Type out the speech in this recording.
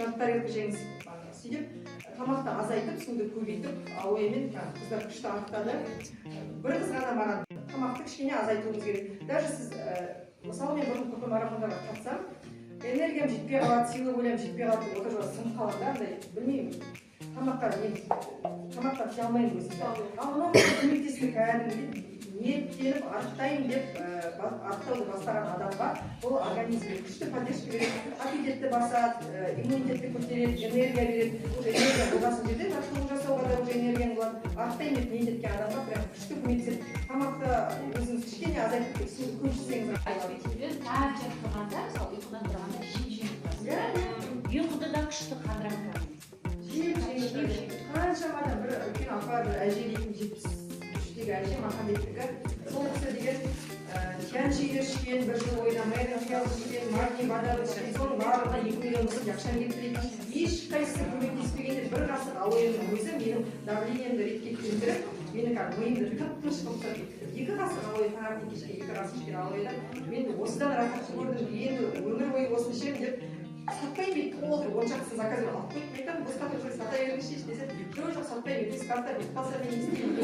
жаттар еткізеңіз сөйтіп тамақты азайтып суды көбейтіп ауамен қыздар күшті ақтады. Бір қыз ғана маған тамақты кішкене азайтуыңыз керек. Даже сіз мысалы мен бұрын бүкіл марафондарға қатысам, энергиям жетпей қалады, сила ойлам жетпей қалады, отырып сынып қалады, андай білмеймін. Тамаққа тия алмаймын өзімді. Ал мынау көмектесті кәдімгідей ниеттеніп арықтайын деп арықтауды бастаған адамға бұл организмге күшті поддержка береді, аппетитті басады, иммунитетті көтереді, энергия береді. Уже энергия болған жерде жаттығу жасауға да уже энергияң болады. Арықтайын деп ниет еткен адамға прям күшті көмектеседі. Тамақты өзіңіз кішкене азайтып суды көп ішсеңіз таңертең тұрғанда, мысалы ұйқыдан тұрғанда жеп тұрасыз. Ұйқыда да күшті қандырам тұрасыз. Қаншама да бір үлкен апа, бір әже дейтін 73-тегі әже маған дейтігі, сол кісі деген тиян шегір ішкен, бір жыл бойына магнезиум ішкен, магний бадары ішкен, соның барлығына 2 миллион сом ақша кетіреді. Ешқайсысы көмектеспегенде бір қасық алоэмнің өзі менің давлениемді ретке келтіріп, менің миымды тып-тыныш қылып тастайды. 2 қасық алоэ таңертең кешке 2 қасық ішкен алоэдан мен осыдан рахат көрдім, енді өмір бойы осыны ішемін деп сатпаймын дейді, толтырып он шақтысын заказбен алып қойып айтамын, босқа тұрып сата беріңізші десе, жоқ сатпаймын, бес карта бет қалса мен не істеймін,